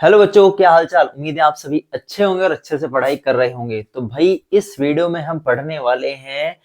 Hello बच्चों, क्या हाल चाल। उम्मीद है आप सभी अच्छे होंगे और अच्छे से पढ़ाई कर रहे होंगे। तो भाई इस वीडियो में हम पढ़ने वाले हैं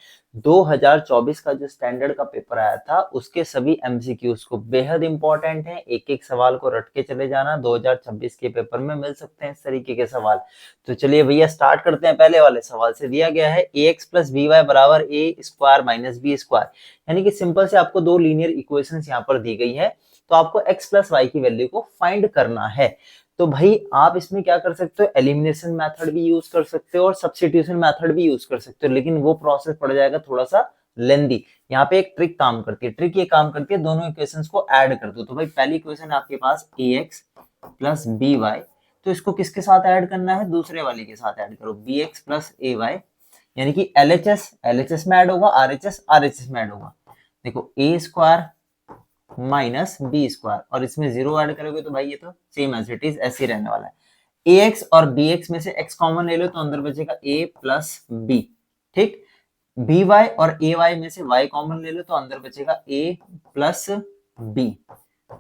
2024 का जो स्टैंडर्ड का पेपर आया था उसके सभी एमसीक्यूज को। बेहद इंपॉर्टेंट है, एक एक सवाल को रट के चले जाना। 2026 के पेपर में मिल सकते हैं इस तरीके के सवाल। तो चलिए भैया स्टार्ट करते हैं। पहले वाले सवाल से दिया गया है ए एक्स प्लस बी वाई बराबर ए स्क्वायर माइनस बी स्क्वायर, यानी कि सिंपल से आपको दो लीनियर इक्वेशन यहाँ पर दी गई है। तो आपको x प्लस वाई की वैल्यू को फाइंड करना है। तो भाई आप इसमें क्या कर सकते हो, एलिमिनेशन मेथड भी यूज कर सकते हो और सब्स्टिट्यूशन मेथड भी यूज कर सकते हो, लेकिन वो प्रोसेस पड़ जाएगा थोड़ा सा लेंदी। यहाँ पे एक ट्रिक काम करती है। ट्रिक ये काम करती है, दोनों इक्वेशंस को ऐड कर दो। तो भाई पहली इक्वेशन आपके पास ए एक्स प्लस बी वाई, तो इसको किसके साथ ऐड करना है, दूसरे वाले के साथ ऐड करो, बी एक्स प्लस ए वाई, यानी कि एलएचएस में ऐड होगा, आरएचएस में ऐड होगा। देखो ए स्क्वायर माइनस बी स्क्वायर, और इसमें जीरो ऐड करोगे तो भाई ये तो सेम एज इट इज ऐसे ही रहने वाला है। ए एक्स और बी एक्स में से एक्स कॉमन ले लो तो अंदर बचेगा ए प्लस बी। ठीक, बी वाई और ए वाई में से वाई कॉमन ले लो तो अंदर बचेगा ए प्लस बी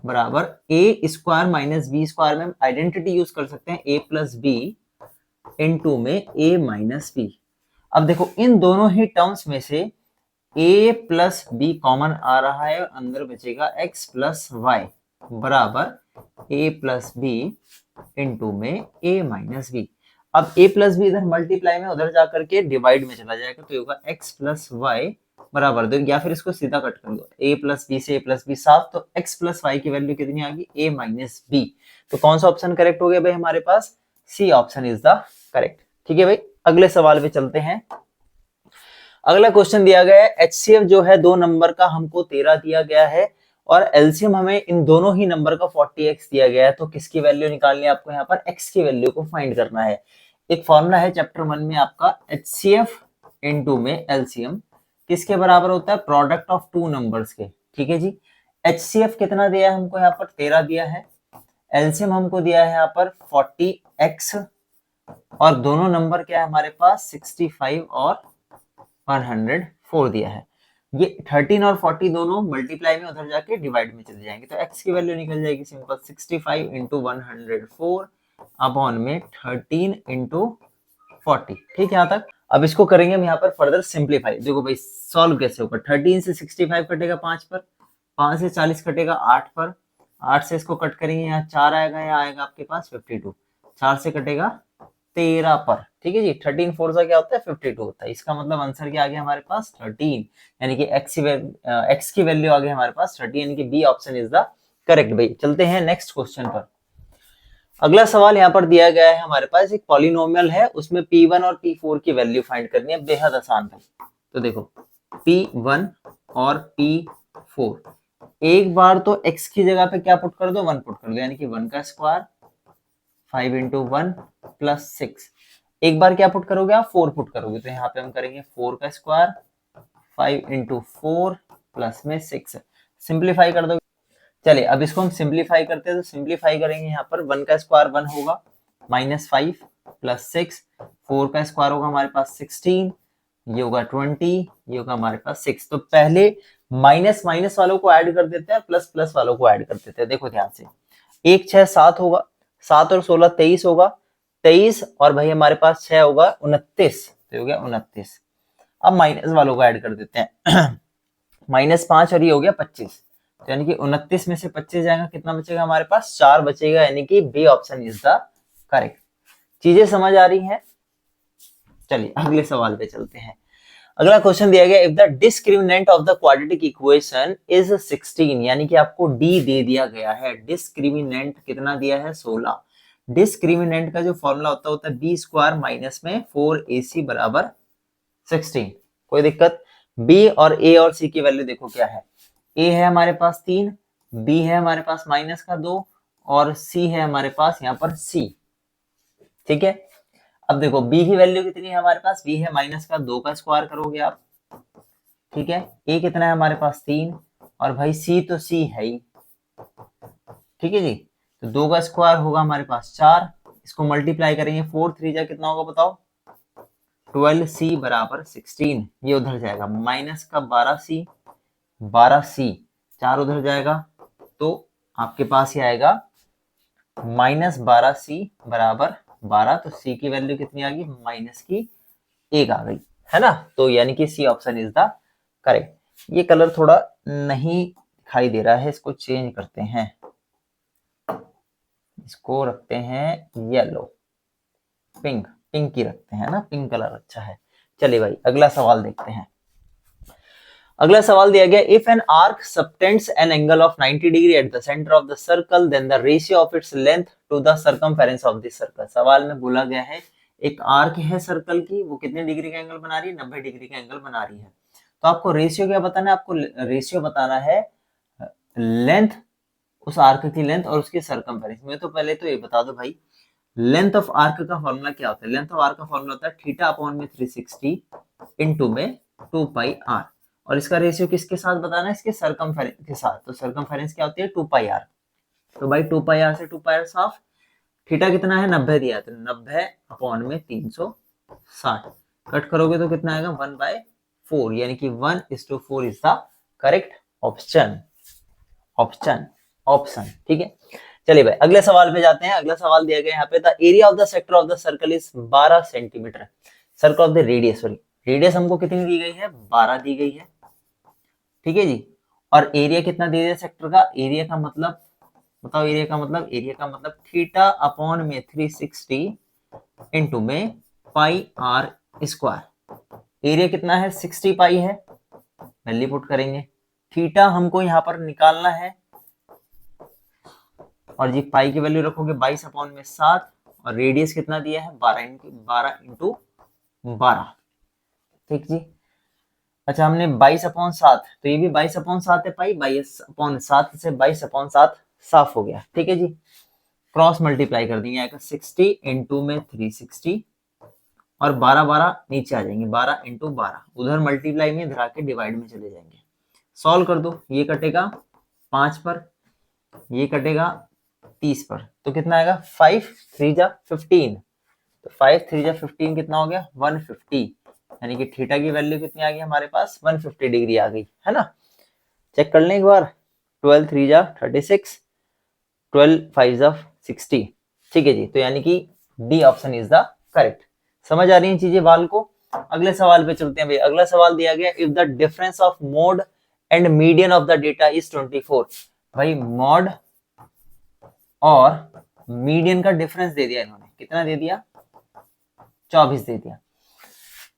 बराबर ए स्क्वायर माइनस बी स्क्वायर में हम आइडेंटिटी यूज कर सकते हैं, ए प्लस बी इनटू में ए माइनस बी। अब देखो इन दोनों ही टर्म्स में से a प्लस बी कॉमन आ रहा है और अंदर बचेगा x प्लस वाई बराबर a प्लस बी इंटू में a माइनस बी। अब a प्लस बी इधर मल्टीप्लाई में, उधर जाकर के डिवाइड में चला जाएगा, तो ये होगा x प्लस वाई बराबर दो, या फिर इसको सीधा कट कर दो, a प्लस बी से a प्लस बी साफ, तो x प्लस वाई की वैल्यू कितनी आ गई, a माइनस बी। तो कौन सा ऑप्शन करेक्ट हो गया भाई हमारे पास, C option is the correct. ठीक है भाई, अगले सवाल पे चलते हैं। अगला क्वेश्चन दिया गया है एचसीएफ जो है 2 नंबर का हमको 13 दिया गया है और एलसीएम हमें इन दोनों ही नंबर का 40x दिया गया है। तो किसकी वैल्यू निकालनी है आपको, यहाँ पर x की वैल्यू को फाइंड करना है। एक फॉर्मूला है चैप्टर 1 में आपका, एचसीएफ इनटू में एलसीएम किसके बराबर होता है, प्रोडक्ट ऑफ टू नंबर्स के। ठीक है जी, एचसीएफ कितना दिया है हमको, यहाँ पर 13 दिया है, एलसीएम हमको दिया है यहाँ पर 40x, और दोनों नंबर क्या है हमारे पास 65 और 104 दिया है। ये 13 और 40 दोनों मल्टीप्लाई में उधर जाके डिवाइड में चले जाएंगे, तो x की वैल्यू निकल जाएगी सिंपल 65 इंटू 104 अपॉन में 13 इंटू 40। ठीक है यहाँ तक। अब इसको करेंगे हम यहाँ पर फर्दर सिंप्लीफाई। देखो भाई सॉल्व कैसे होगा, 13 से 65 कटेगा 5 पर, 5 से 40 कटेगा 8 पर, 8 से इसको कट करेंगे यहाँ 4 आएगा, यहाँ आएगा आपके पास 52, 4 से कटेगा 13 पर। ठीक है जी, 13 फोर सा क्या होता है 52 होता है। इसका मतलब आंसर क्या आ गया हमारे पास 13, यानी कि x की वैल्यू आ गई हमारे पास 30, यानी कि B option is the correct. भाई चलते हैं नेक्स्ट क्वेश्चन पर। अगला सवाल यहाँ पर दिया गया है हमारे पास, एक पॉलिनोमियल है, उसमें P1 और P4 की वैल्यू फाइंड करनी है। बेहद आसान भाई। तो देखो P1 और P4, एक बार तो x की जगह पे क्या पुट कर दो, 1 पुट कर दो, यानी कि 1 का स्क्वायर 5 इंटू 1 प्लस 6। एक बार क्या पुट करोगे आप, 4 पुट करोगे, तो यहाँ पे हम करेंगे 4 का स्क्वायर 5 इंटू 4 प्लस में 6। सिंप्लीफाई कर दो। चलिए अब इसको हम सिंप्लीफाई करते हैं, तो सिंप्लीफाई करेंगे यहाँ पर 1 का स्क्वायर 1 होगा, माइनस 5 प्लस 6, 4 का स्क्वायर होगा हमारे पास 16, ये होगा 20, ये होगा हमारे पास 6। तो पहले माइनस माइनस वालों को ऐड कर देते हैं, प्लस प्लस वालों को ऐड कर देते हैं। देखो ध्यान से, 1 6 7 होगा, 7 और 16 23 होगा, 23 और भाई हमारे पास 6 होगा 29, तो हो गया 29। अब माइनस वालों को ऐड कर देते हैं -5 और ये हो गया 25, तो यानी कि 29 में से 25 जाएगा, कितना बचेगा हमारे पास 4 बचेगा, यानी कि B option is the correct. चीजें समझ आ रही हैं। चलिए अगले सवाल पे चलते हैं। अगला क्वेश्चन दिया गया, if the discriminant of the quadratic equation is 16, यानी कि आपको डी दे दिया गया है। डिस्क्रिमिनेंट कितना दिया है, 16। डिस्क्रिमिनेंट का जो फॉर्मूला होता है बी स्क्वायर माइनस में 4ac बराबर 16। कोई दिक्कत। बी और ए और सी की वैल्यू देखो क्या है, ए है हमारे पास 3, बी है हमारे पास माइनस का 2, और सी है हमारे पास यहाँ पर सी। ठीक है, अब देखो बी की वैल्यू कितनी है हमारे पास, बी है माइनस का 2 का स्क्वायर करोगे आप। ठीक है, ए कितना है हमारे पास 3, और भाई सी तो सी है ही। ठीक है जी, तो 2 का स्क्वायर होगा हमारे पास 4, इसको मल्टीप्लाई करेंगे 4 3 जा कितना होगा बताओ, 12c बराबर 16। ये उधर जाएगा माइनस का 12c, 12c 4 उधर जाएगा, तो आपके पास ये आएगा -12c बराबर 12, तो c की वैल्यू कितनी आ गई, माइनस की 1 आ गई, है ना। तो यानी कि C option is the correct. ये कलर थोड़ा नहीं दिखाई दे रहा है, इसको चेंज करते हैं, इसको रखते हैं येलो, पिंक, पिंक ही रखते हैं ना, पिंक कलर अच्छा है। चलिए भाई अगला सवाल देखते हैं। अगला सवाल दिया गया, if an arc subtends an angle of 90 degree at the centre of the circle then the ratio of its length to the circumference of the circle. सवाल में बोला गया है एक आर्क है सर्कल की, वो कितने डिग्री का एंगल बना रही है, 90 डिग्री का एंगल बना रही है। तो आपको रेशियो क्या बताना है, आपको रेशियो बताना है लेंथ, उस आर्क की लेंथ और उसकी सर्कमफेरेंस में। तो पहले तो ये बता दो भाई, लेंथ ऑफ आर्क का फॉर्मूला क्या होता है, लेंथ ऑफ आर्क का फॉर्मूला होता है थीटा अपॉन में 360 इनटू में 2 पाई आर, और इसका रेशियो किसके साथ बताना है, इसके सर्कमफेरेंस के साथ। तो सर्कमफेरेंस क्या होती है, 2 पाई आर। तो भाई 2 पाई आर से 2 पाई आर साफ, थीटा कितना है 90 दिया है, तो 90 अपॉन में 360 कट करोगे तो कितना आएगा 1/4, यानी कि 1:4 is the correct option, option option, ठीक है। चलिए भाई अगले सवाल पे जाते हैं। अगला सवाल दिया गया यहाँ पे, the area of the sector of the circle is 12 centimetre, circle of the radius, sorry radius हमको कितनी दी गई है, 12 दी गई है, ठीक है जी। और एरिया कितना दे दिया सेक्टर का, एरिया का मतलब बताओ, एरिया का मतलब, एरिया का मतलब थीटा अपॉन में 360 इंटू में पाई आर स्क्वायर। एरिया कितना है 60 पाई है, वैल्यू पुट करेंगे, थीटा हमको यहाँ पर निकालना है, और जी पाई की वैल्यू रखोगे 22 अपॉन में 7, और रेडियस कितना दिया है 12 इंटू 12, ठीक जी। अच्छा हमने 22 अपॉन 7, तो ये भी 22 अपॉन 7 है पाई, 22 अपॉन 7 से 22 अपॉन 7 साफ हो गया, ठीक है जी। क्रॉस मल्टीप्लाई कर देंगे, आएगा 60 इंटू में 360, और 12 12 नीचे आ जाएंगे, 12 इंटू 12 उधर मल्टीप्लाई में इधर आके डिवाइड में चले जाएंगे। सॉल्व कर दो, ये कटेगा 5 पर, ये कटेगा 30 पर, तो कितना आएगा 5 3 जा 15, तो 5 3 जा 15 कितना हो गया 150, यानी कि थीटा की वैल्यू कितनी आ गई हमारे पास 150 डिग्री आ गई, है ना। चेक कर लें एक बार, 12 3 जा 36, 12 5 जा 60, ठीक है जी। तो यानी कि D option is the correct. समझ आ रही है चीजें बाल को। अगले सवाल पे चलते हैं भाई। अगला सवाल दिया गया, if the difference of mode and median of the data is 24, भाई मॉड और मीडियन का डिफरेंस दे दिया इन्होंने, कितना दे दिया 24 दे दिया।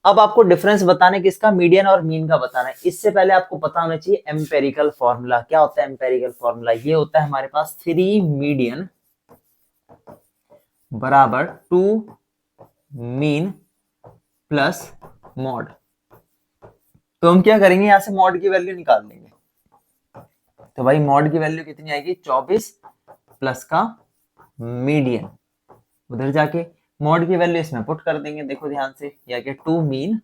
अब आपको डिफरेंस बताना है किसका, मीडियन और मीन का बताना है। इससे पहले आपको पता होना चाहिए एम्पेरिकल फॉर्मूला क्या होता है। एम्पेरिकल फॉर्मूला ये होता है हमारे पास 3 मीडियन बराबर 2 मीन प्लस मॉड। तो हम क्या करेंगे, यहां से मॉड की वैल्यू निकाल देंगे। तो भाई मॉड की वैल्यू कितनी आएगी 24 प्लस का मीडियन, उधर जाके मॉड की वैल्यू इसमें पुट कर देंगे, देखो ध्यान से, या कि 2 मीन,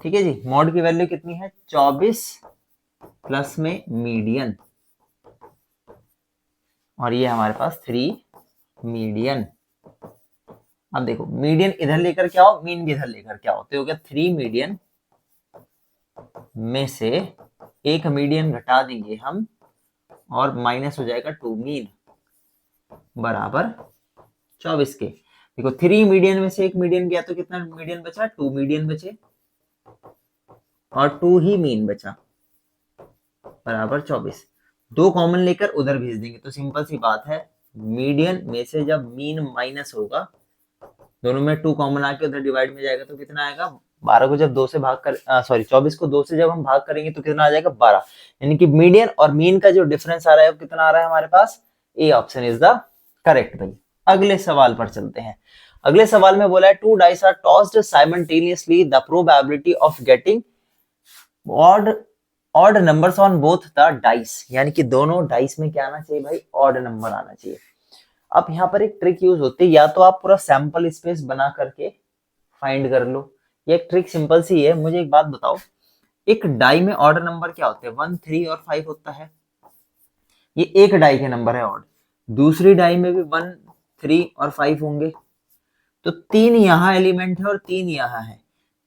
ठीक है जी। मॉड की वैल्यू कितनी है 24 प्लस में मीडियन, और ये हमारे पास 3 मीडियन। अब देखो मीडियन इधर लेकर क्या हो, मीन भी इधर लेकर क्या हो, तो हो गया 3 मीडियन में से एक मीडियन घटा देंगे हम, और माइनस हो जाएगा 2 मीन बराबर 24 के। देखो 3 मीडियन में से एक मीडियन गया तो कितना मीडियन बचा, 2 मीडियन बचे, और 2 ही मीन बचा बराबर 24। 2 कॉमन लेकर उधर भेज देंगे, तो सिंपल सी बात है, मीडियन में से जब मीन माइनस होगा, दोनों में 2 कॉमन आके उधर डिवाइड में जाएगा, तो कितना आएगा 12 को जब 2 से भाग कर, सॉरी 24 को 2 से जब हम भाग करेंगे तो कितना आ जाएगा 12, यानी कि मीडियन और मीन का जो डिफरेंस आ रहा है वो कितना आ रहा है हमारे पास, A option is the correct भाई। अगले सवाल पर चलते हैं। अगले सवाल में बोला है, 2 dice are tossed simultaneously, the probability of getting odd numbers on both the dice, यानी कि दोनों डाइस में क्या आना चाहिए भाई, ऑड नंबर आना चाहिए। अब यहाँ पर एक ट्रिक यूज होती है, या तो आप पूरा सैंपल स्पेस बना करके फाइंड कर लो, ये एक ट्रिक सिंपल सी है। मुझे एक बात बताओ, एक डाई में ऑर्डर नंबर क्या होते हैं, 1 3 और 5 होता है, ये एक डाई के नंबर है ऑड। दूसरी डाई में भी 1 3 और 5 होंगे, तो 3 यहाँ एलिमेंट है और 3 यहाँ है,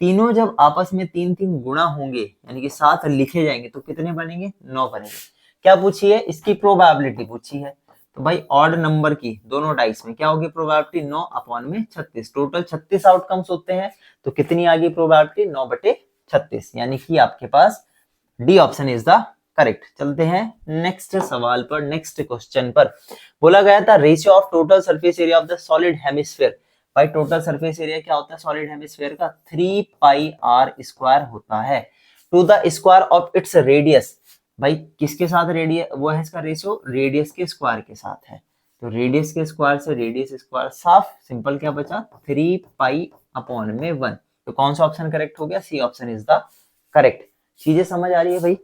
तीनों जब आपस में 3 3 गुणा होंगे, यानी कि साथ लिखे जाएंगे, तो कितने बनेंगे 9 बनेंगे। क्या पूछी है, इसकी प्रोबेबिलिटी पूछी है। तो भाई ऑड नंबर की दोनों डाइस में क्या होगी प्रोबेबिलिटी 9 अपॉन में 36, टोटल 36 आउटकम्स होते हैं, तो कितनी आ गई प्रोबेबिलिटी 9/36, यानी कि आपके पास D option is the correct. चलते हैं नेक्स्ट सवाल पर, नेक्स्ट क्वेश्चन पर। बोला गया था ratio of total surface area of the solid hemisphere. भाई टोटल सरफेस एरिया क्या होता है सॉलिड हेमिस्फीयर का, 3πr² होता है, to the square of its radius. भाई किसके साथ रेडियस वो है इसका रेशियो, रेडियस के स्क्वायर के साथ है, तो रेडियस के स्क्वायर से रेडियस स्क्वायर, साफ सिंपल क्या बचा 3π/1। तो कौन सा ऑप्शन करेक्ट हो गया, C option is the correct. चीजें समझ आ रही है भाई,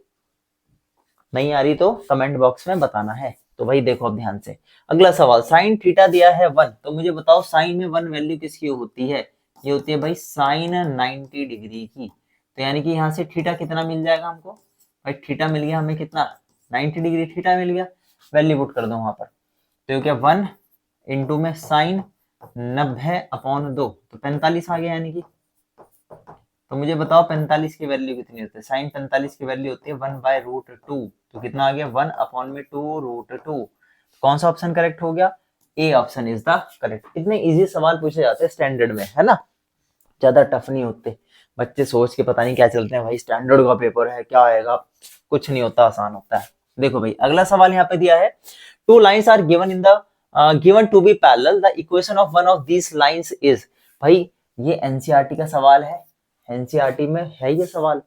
नहीं आ रही तो कमेंट बॉक्स में बताना है। तो भाई देखो अब ध्यान से, अगला सवाल, साइन थीटा दिया है 1, तो मुझे बताओ साइन में 1 वैल्यू किसकी होती है, ये होती है भाई साइन 90 डिग्री की। तो यानी कि यहाँ से थीटा कितना मिल जाएगा हमको, भाई थीटा मिल गया हमें कितना 90 डिग्री थीटा मिल गया, वैल्यू पुट कर दो वहां पर, तो क्या 1 इंटू में साइन 90/2, तो 45 आ गया, यानी कि तो मुझे बताओ 45 की वैल्यू कितनी होती है, साइन 45 की वैल्यू होती है 1/√2, तो कितना आ गया 1/2√2। कौन सा ऑप्शन करेक्ट हो गया, ए ऑप्शन इज द करेक्ट। इतने इजी सवाल पूछे जाते हैं स्टैंडर्ड में, है ना, ज्यादा टफ नहीं होते। बच्चे सोच के पता नहीं क्या चलते हैं, भाई स्टैंडर्ड का पेपर है क्या आएगा, कुछ नहीं होता, आसान होता है। देखो भाई अगला सवाल यहाँ पे दिया है, two lines are given in the given to be parallel, the equation of one of these lines is. भाई ये एनसीईआरटी का सवाल है, एनसीईआरटी में है ये सवाल,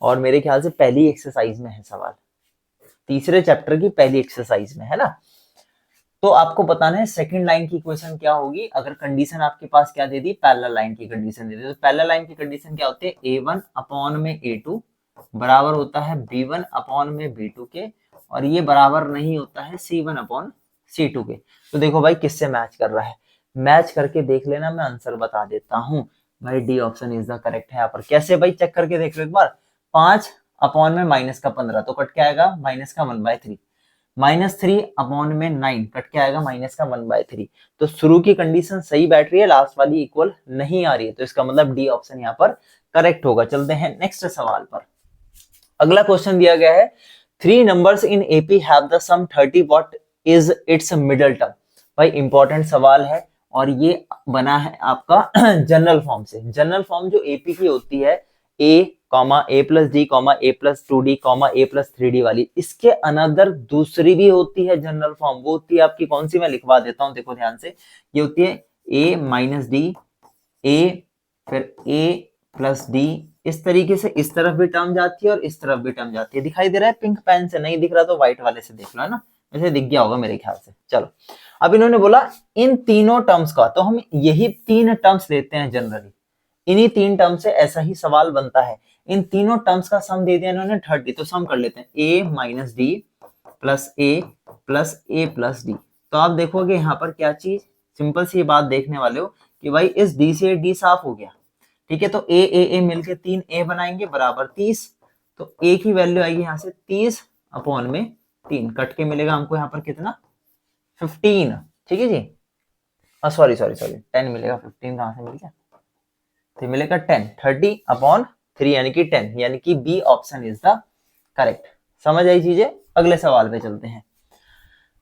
और मेरे ख्याल से पहली एक्सरसाइज में है सवाल, तीसरे चैप्टर की पहली एक्सरसाइज में, है ना। तो आपको बताना है सेकंड लाइन की इक्वेशन क्या होगी, अगर कंडीशन आपके पास क्या दे दी, पैरेलल लाइन की कंडीशन दे दी, तो पैरेलल लाइन की कंडीशन क्या होती है, a1/a2 बराबर होता है b1/b2 के, और ये बराबर नहीं होता है c1/c2 के। तो देखो भाई किससे मैच कर रहा है, मैच करके देख लेना, मैं आंसर बता देता हूं। भाई D option is the correct है यहाँ पर। कैसे भाई, चेक करके देख लो एक बार, 5/-15 तो कट के आएगा -1/3, -3/9 कट के आएगा -1/3। तो शुरू की कंडीशन सही बैठ रही है, लास्ट वाली इक्वल नहीं आ रही है, तो इसका मतलब डी ऑप्शन यहाँ पर करेक्ट होगा। चलते हैं नेक्स्ट सवाल पर। अगला क्वेश्चन दिया गया है, 3 numbers in AP have the sum 30, what is its middle term. भाई इंपॉर्टेंट सवाल है, और ये बना है आपका जनरल फॉर्म से। जनरल फॉर्म जो एपी की होती है, a+d, a+2d, a+3d वाली, इसके अनदर दूसरी भी होती है जनरल फॉर्म, वो होती है आपकी कौन सी, मैं लिखवा देता हूं, देखो ध्यान से, ये होती है a-d, a फिर a+d, इस तरीके से इस तरफ भी टर्म जाती है और इस तरफ भी टर्म जाती है। दिखाई दे रहा है पिंक पेन से, नहीं दिख रहा तो व्हाइट वाले से देख लो, है ना, ऐसे दिख गया होगा मेरे ख्याल से। चलो अब इन्होंने बोला इन तीनों टर्म्स का, तो हम यही 3 टर्म्स लेते हैं जनरली, इन्हीं 3 टर्म से ऐसा ही सवाल बनता है। इन तीनों टर्म्स का सम दे दिया इन्होंने 30, तो सम कर लेते हैं a-d plus a plus a+d। तो आप देखोगे यहाँ पर क्या चीज, सिंपल सी बात देखने वाले हो कि भाई इस d से d साफ हो गया, ठीक है, तो a मिलके 3 a बनाएंगे बराबर 30, तो a की वैल्यू आएगी यहाँ से 30/3, कट के मिलेगा हमको यहाँ पर कितना 15, ठीक है जी, सॉरी 10 मिलेगा, 15 कहां से मिल गया, तो मिलेगा 10, 30/3 यानी कि 10, यानी कि B option is the correct. समझ आई चीजें, अगले सवाल पे चलते हैं।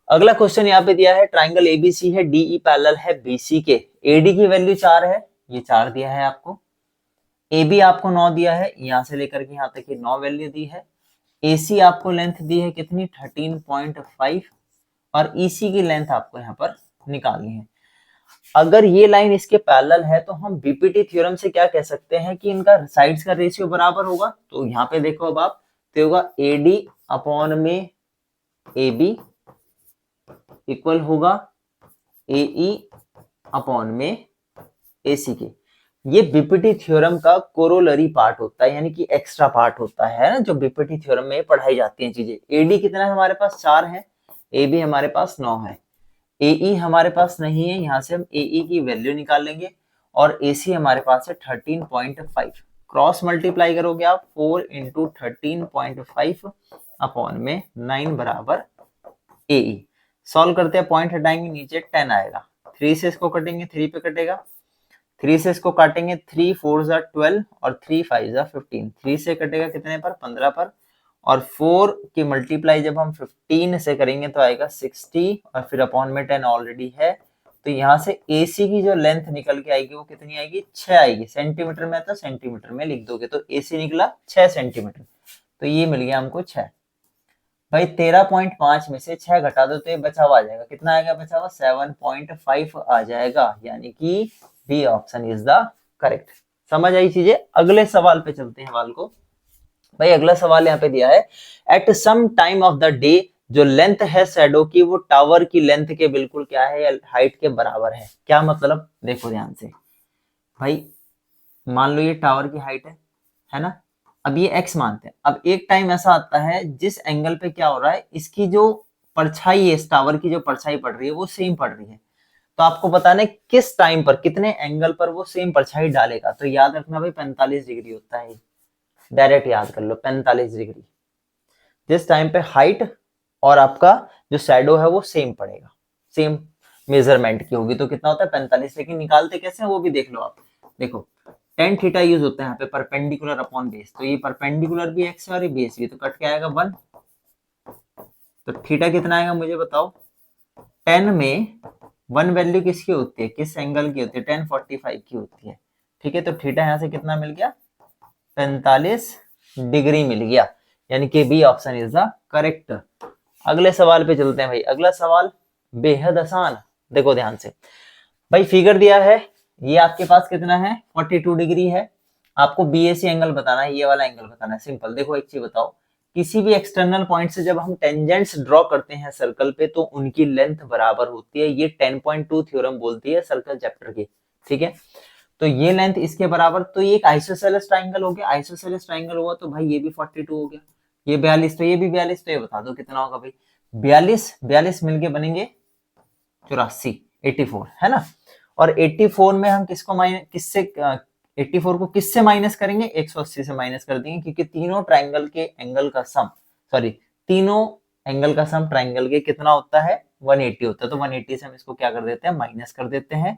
अगला क्वेश्चन यहाँ पे दिया है, ट्राइंगल एबीसी है, डीई पैरेलल है बीसी के, एडी की वैल्यू 4 है, ये 4 दिया है आपको, AB आपको 9 दिया है, यहां से लेकर के यहाँ तक की 9 वैल्यू दी है, AC आपको लेंथ दी है कितनी 13.5, और EC की लेंथ आपको यहाँ पर निकालनी है। अगर ये लाइन इसके पैरेलल है तो हम बीपीटी थ्योरम से क्या कह सकते हैं कि इनका साइड्स का रेशियो बराबर होगा। तो यहाँ पे देखो अब आप, तो होगा AD/AB इक्वल होगा AE/AC के। ये बीपीटी थ्योरम का कोरोलरी पार्ट होता है, यानी कि एक्स्ट्रा पार्ट होता है ना, जो बीपीटी थ्योरम में पढ़ाई जाती हैं चीजें। AD कितना है हमारे पास 4 है, AB हमारे पास 9 है, AE हमारे पास नहीं है, यहां से हम AE की वैल्यू निकाल लेंगे, और AC हमारे पास है 13.5, क्रॉस मल्टीप्लाई करोगे आप 4 × 13.5/9 बराबर AE। सॉल्व करते हैं, पॉइंट हटाएंगे नीचे 10 आएगा, 3 से इसको कटेंगे 3 पे कटेगा, 3 से इसको काटेंगे 3 4 12 और 3 5 15, 3 से कटेगा कितने पर 15 पर, और 4 की मल्टीप्लाई जब हम 15 से करेंगे तो आएगा 60 और फिर अपॉन में 10 ऑलरेडी है। तो यहाँ से AC की जो लेंथ निकल के आएगी वो कितनी आएगी, 6 आएगी। सेंटीमीटर में तो सेंटीमीटर में लिख दोगे, तो AC निकला 6 सेंटीमीटर, तो ये मिल गया हमको 6। भाई 13.5 में से 6 घटा दो तो ये बचा हुआ आ जाएगा, कितना आएगा बचा हुआ, 7.5 आ जाएगा, यानी कि B option is the correct. समझ आई चीजें। अगले सवाल पे चलते हैं वाल को। भाई अगला सवाल यहाँ पे दिया है, at some time of the day जो लेंथ है शैडो की वो टावर की लेंथ के बिल्कुल क्या है, हाइट के बराबर है। क्या मतलब, देखो ध्यान से भाई, मान लो ये टावर की हाइट है ना, अब ये x मानते हैं। अब एक टाइम ऐसा आता है जिस एंगल पे क्या हो रहा है, इसकी जो परछाई है, इस टावर की जो परछाई पड़ रही है वो सेम पड़ रही है। तो आपको बताना है किस टाइम पर, कितने एंगल पर वो सेम परछाई डालेगा। तो याद रखना भाई 45 डिग्री होता है, डायरेक्ट याद कर लो 45 डिग्री। जिस टाइम पे हाइट और आपका जो शैडो है वो सेम पड़ेगा, सेम मेजरमेंट की होगी, तो कितना होता है 45। लेकिन निकालते कैसे हैं वो भी देख लो आप। देखो टेन थीटा यूज होता है यहाँ पे, परपेंडिकुलर अपॉन बेस, तो ये परपेंडिकुलर भी एक्स है और ये बेस भी, तो कट के आएगा 1। तो थीटा कितना आएगा मुझे बताओ। 10 में 1 वैल्यू किसकी होती है, किस एंगल की होती है, 1045 की होती है। ठीक है, तो थीटा यहाँ से कितना मिल गया, 45 डिग्री मिल गया, यानी कि B option is the correct. अगले सवाल पे चलते हैं भाई। अगला सवाल बेहद आसान, देखो ध्यान से भाई, फिगर दिया है, ये आपके पास कितना है 42 डिग्री है। आपको BAC एंगल बताना है, ये वाला एंगल बताना है। सिंपल, देखो एक चीज बताओ, किसी भी एक्सटर्नल पॉइंट से जब हम टेंजेंट्स ड्रॉ करते हैं सर्कल पे तो उनकी लेंथ बराबर होती है। ये 10.2 थ्योरम बोलती है सर्कल चैप्टर की, ठीक है। तो ये लेंथ इसके बराबर, तो ये एक आइसोसेलेस ट्राइंगल हो गया। आइसोसेलेस ट्राइंगल हुआ तो भाई ये भी 42 हो गया, ये 42, तो ये भी 42, तो ये बता दो कितना होगा भाई, 42 मिलके बनेंगे 84, 84 है ना। और 84 में हम किसको माइनस, किससे 84 को किससे माइनस करेंगे, 180 से माइनस कर देंगे, क्योंकि तीनों ट्राइंगल के एंगल का सम, सॉरी तीनों एंगल का सम ट्राइंगल के कितना होता है, 180 होता है। तो 180 से हम इसको क्या कर देते हैं, माइनस कर देते हैं।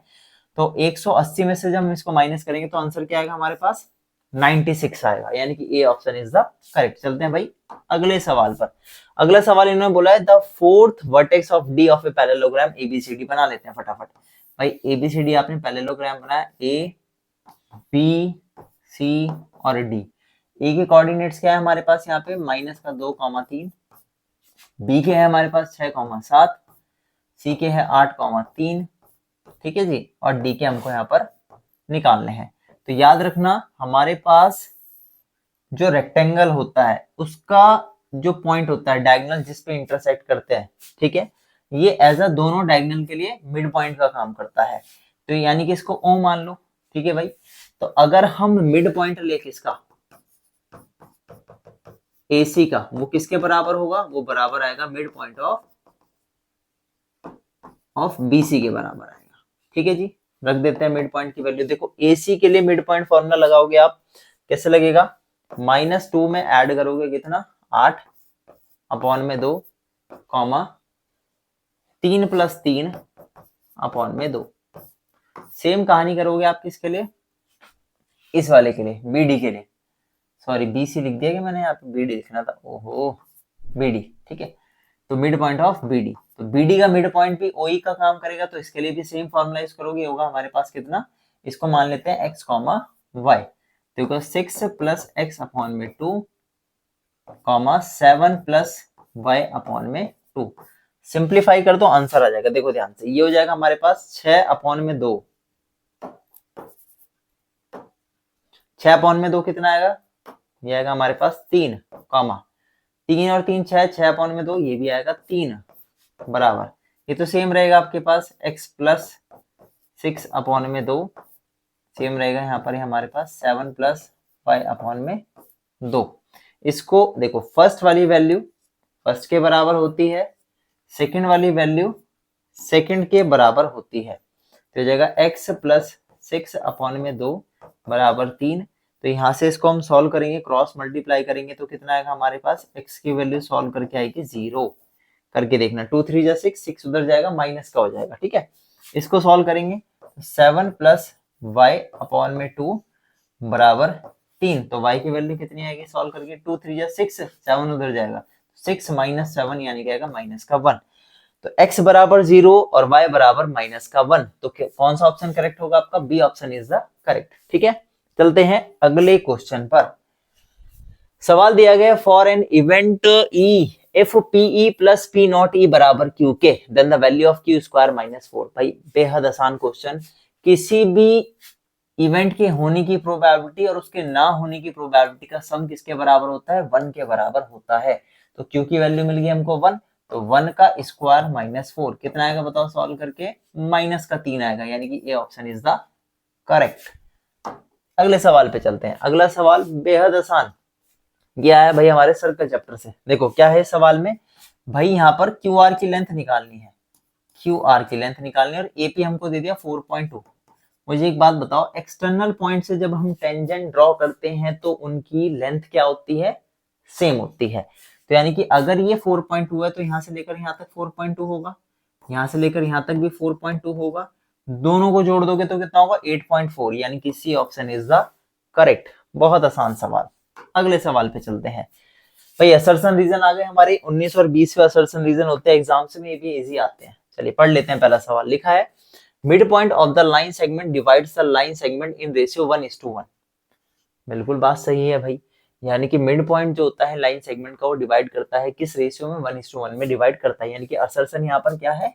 तो 180 में से जब हम इसको माइनस करेंगे तो आंसर क्या आएगा हमारे पास, 96 आएगा, यानी कि ए ऑप्शन इज द करेक्ट। चलते हैं भाई अगले सवाल पर। अगला सवाल इन्होंने बोला है the fourth vertex of D of a parallelogram ABCD. बना लेते हैं फटाफट भाई। एबीसीडी आपने पैरेललोग्राम बनाया, ए बी सी और डी। ए के कोऑर्डिनेट्स क्या है हमारे पास यहाँ पे, माइनस का 2,3, बी के है हमारे पास 6,7, सी के है 8,3, ठीक है जी, और डी के हमको यहाँ पर निकालने हैं। तो याद रखना हमारे पास जो रेक्टेंगल होता है उसका जो पॉइंट होता है डायगोनल जिस पे इंटरसेक्ट करते हैं, ठीक है, ये एज अ दोनों डायगोनल के लिए मिड पॉइंट का काम करता है। तो यानी कि इसको ओ मान लो, ठीक है भाई। तो अगर हम मिड पॉइंट ले किसका, AC का, वो किसके बराबर होगा, वो बराबर आएगा मिड पॉइंट ऑफ BC के बराबर आएगा, ठीक है जी। रख देते हैं मिड पॉइंट की वैल्यू। देखो AC के लिए मिड पॉइंट फॉर्मूला लगाओगे आप, कैसे लगेगा, -2 में ऐड करोगे कितना, 8 अपॉन में 2 कॉमा 3 + 3 अपॉन में 2। सेम कहानी करोगे आप किसके लिए, इस वाले के लिए, BD के लिए, सॉरी BC लिख दिया कि मैंने यहाँ पे BD लिखना था, ओहो BD, ठीक है। तो मिड पॉइंट ऑफ BD, तो BD का मिड पॉइंट भी OE का काम करेगा, तो इसके लिए भी सेम फॉर्मूला यूज करोगे, होगा हमारे पास कितना, इसको मान लेते हैं x, y। देखो 6 + x अपॉन में 2 7 + y अपॉन में 2। सिंप्लीफाई कर दो आंसर आ जाएगा। देखो ध्यान से, ये हो जाएगा हमारे पास 6 अपॉन में 2, 6 अपॉन में 2 कितना आएगा, ये आएगा हमारे पास 3 कॉमा 3 और 3 6, 6 अपॉन में 2 ये भी आएगा 3 बराबर। ये तो सेम रहेगा आपके पास x + 6 अपॉन में 2 सेम रहेगा यहाँ पर हमारे पास 7 + y अपॉन में 2। इसको देखो फर्स्ट वाली वैल्यू फर्स्ट के बराबर होती है, सेकंड वाली वैल्यू सेकंड के बराबर होती है। तो हो जाएगा x + 6 अपॉन में 2 बराबर 3। तो यहाँ से इसको हम सॉल्व करेंगे, क्रॉस मल्टीप्लाई करेंगे तो कितना आएगा हमारे पास, x की वैल्यू सॉल्व करके आएगी 0। करके देखना, 2 3 जा 6, 6 उधर जाएगा माइनस का हो जाएगा, ठीक है। इसको सॉल्व करेंगे 7 + y अपॉन में 2 बराबर 3, तो y की वैल्यू कितनी आएगी सॉल्व करके, 2 3 जा 6, 7 उधर जाएगा, 6 माइनस 7 यानी क्या आएगा माइनस का 1। तो x बराबर 0 और y बराबर माइनस का 1, तो कौन सा ऑप्शन करेक्ट होगा आपका, B option is the correct. ठीक है, चलते हैं अगले क्वेश्चन पर। सवाल दिया गया for an event E if PE plus P not E बराबर Q K then the value of Q square minus 4। भाई बेहद आसान क्वेश्चन, किसी भी इवेंट के होने की प्रोबेबिलिटी और उसके ना होने की प्रोबेबिलिटी का सम किसके बराबर होता है, 1 के बराबर होता है। तो क्यू की वैल्यू मिल गई हमको 1, तो 1 का स्क्वायर माइनस 4 कितना आएगा बताओ सॉल्व करके, माइनस का 3 आएगा, यानी कि ए ऑप्शन इज द करेक्ट। अगले सवाल पे चलते हैं। अगला सवाल बेहद आसान, ये आया भाई हमारे सर्कल चैप्टर से। देखो क्या है सवाल में, भाई यहाँ पर क्यू आर की लेंथ निकालनी है, क्यू आर की लेंथ निकालनी है और एपी हमको दे दिया 4.2। मुझे एक बात बताओ, एक्सटर्नल पॉइंट से जब हम टेंजेंट ड्रॉ करते हैं तो उनकी लेंथ क्या होती है, सेम होती है। तो यानी कि अगर ये 4.2 है तो यहाँ से लेकर यहाँ तक 4.2 होगा, यहाँ से लेकर यहाँ तक भी 4.2 होगा, दोनों को जोड़ दोगे तो कितना होगा 8.4, यानी कि C option is the correct. बहुत आसान सवाल। अगले सवाल पे चलते हैं। भाई असर्शन रीजन आ गए हमारे, 19 और 20वें असर्शन रीजन होते हैं एग्जाम्स में, ये भी इजी आते हैं। चलिए पढ़ लेते हैं। पहला सवाल लिखा है mid point of the line segment divides the line segment in ratio 1:1। बिल्कुल बात सही है भाई, यानी कि मिड पॉइंट जो होता है लाइन सेगमेंट का वो डिवाइड करता है किस रेशियो में, 1:1 में डिवाइड करता है, यानी कि असर्शन यहाँ पर क्या है,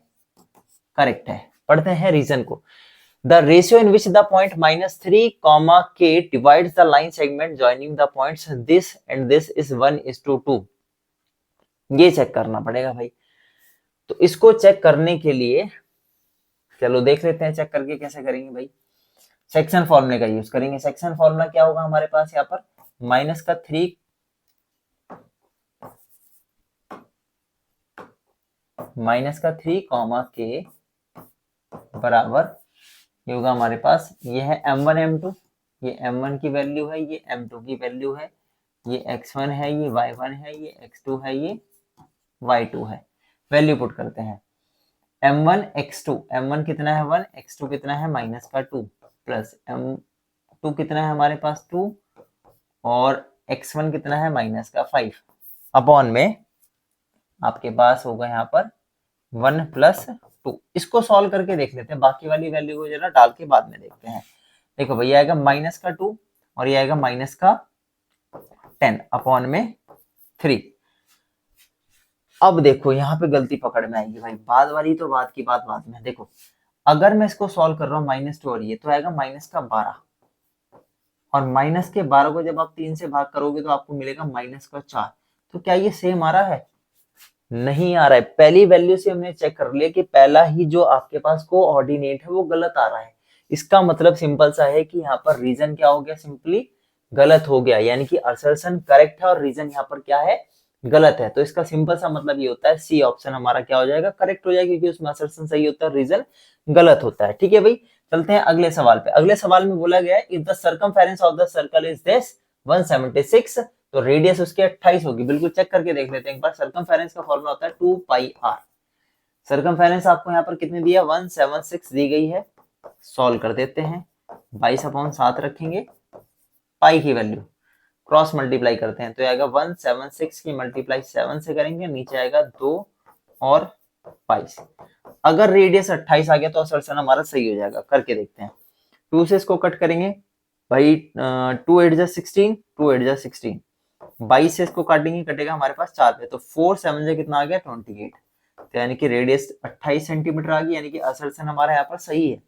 करेक्ट है। पढ़ते हैं रीजन को। The ratio in which the point -3, k divides the line segment joining the points this and this is 1:2। ये चेक करना पड़ेगा भाई। तो इसको चेक करने के लिए चलो देख लेते हैं चेक करके कैसे करेंगे भाई। सेक्शन फॉर्मूले का यूज करेंगे। सेक्शन फॉर्मूला क्या होगा हमारे पास यहाँ पर, माइनस का 3 k बराबर ये होगा हमारे पास, ये है m1 m2, ये m1 की वैल्यू है, ये m2 की वैल्यू है, ये x1 है, ये y1 है, ये x2 है, ये y2 है। वैल्यू पुट करते हैं। m1 x2, m1 कितना है 1, x2 कितना है माइनस का 2, प्लस m2 कितना है हमारे पास 2 और x1 कितना है माइनस का 5, अपॉन में आपके पास होगा यहाँ पर 1 + 2। इसको सॉल्व करके देख लेते हैं, बाकी वाली वैल्यू को जरा डाल के बाद में देखते हैं। देखो भैया आएगा माइनस का 2 और ये आएगा माइनस का 10 अपॉन में 3। अब देखो यहाँ पे गलती पकड़ में आएगी भाई, बाद वाली तो बात की बात बाद में। देखो अगर मैं इसको सॉल्व कर रहा हूँ -2 और ये तो आएगा माइनस का 12 और माइनस के 12 को जब आप 3 से भाग करोगे तो आपको मिलेगा माइनस का 4। तो क्या ये सेम आ रहा है, नहीं आ रहा है। पहली वैल्यू से हमने चेक कर लिया कि पहला ही जो आपके पास कोऑर्डिनेट है वो गलत आ रहा है। इसका मतलब सिंपल सा है कि यहाँ पर रीजन क्या हो गया, सिंपली गलत हो गया, यानी कि असर्शन करेक्ट है और रीजन यहाँ पर क्या है, गलत है। तो इसका सिंपल सा मतलब ये होता है सी ऑप्शन हमारा क्या हो जाएगा, करेक्ट हो जाएगा, क्योंकि उसमें असर्शन सही होता है, रीजन गलत होता है। ठीक है भाई, चलते हैं अगले सवाल पे। अगले सवाल में बोला गया है if the circumference of the circle is this 176, तो रेडियस उसके 28 होगी। बिल्कुल चेक करके देख लेते हैं एक बार। सर्कमफेरेंस का फॉर्मूला होता है 2πr। सर्कमफेरेंस आपको यहाँ पर कितने दिया, 176 दी गई है। सॉल्व कर देते हैं, 22/7 रखेंगे, पाई की वैल्यू क्रॉस मल्टीप्लाई करते हैं तो आएगा 176 की मल्टीप्लाई 7 से करेंगे, नीचे आएगा 2 और 22। अगर रेडियस 28 आ गया तो असर्शन हमारा सही हो जाएगा। करके देखते हैं। 2 से इसको कट करेंगे भाई, 2 8 जा 16, 2 8 जा 16, 22 से इसको काटेंगे, कटेगा हमारे पास 4 पे, तो 4 7 से कितना आ गया 28। तो यानी कि रेडियस 28 सेंटीमीटर आ गई, यानी कि असर्शन हमारा यहाँ पर सही है।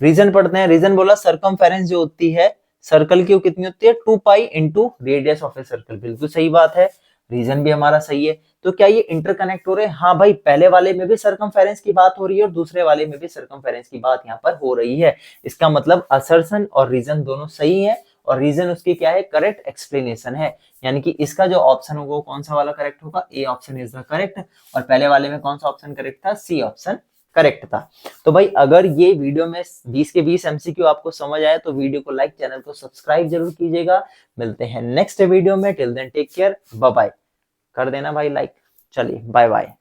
रीजन पढ़ते हैं। रीजन बोला सर्कमफेरेंस जो होती है सर्कल की वो कितनी होती है, 2π into radius of a circle. बिल्कुल सही बात है, रीजन भी हमारा सही है। तो क्या ये इंटरकनेक्ट हो रहे हैं, हाँ भाई, पहले वाले में भी सर्कमफेरेंस की बात हो रही है और दूसरे वाले में भी सर्कमफेरेंस की बात यहाँ पर हो रही है। इसका मतलब असर्शन और रीजन दोनों सही है और रीजन उसकी क्या है, करेक्ट एक्सप्लेनेशन है। यानी कि इसका जो ऑप्शन होगा वो कौन सा वाला करेक्ट होगा, ए ऑप्शन इज द करेक्ट। और पहले वाले में कौन सा ऑप्शन करेक्ट था, सी ऑप्शन करेक्ट था। तो भाई अगर ये वीडियो में 20 के 20 एमसीक्यू आपको समझ आया तो वीडियो को लाइक, चैनल को सब्सक्राइब जरूर कीजिएगा। मिलते हैं नेक्स्ट वीडियो में, till then take care, bye bye. कर देना भाई लाइक। चलिए बाय बाय।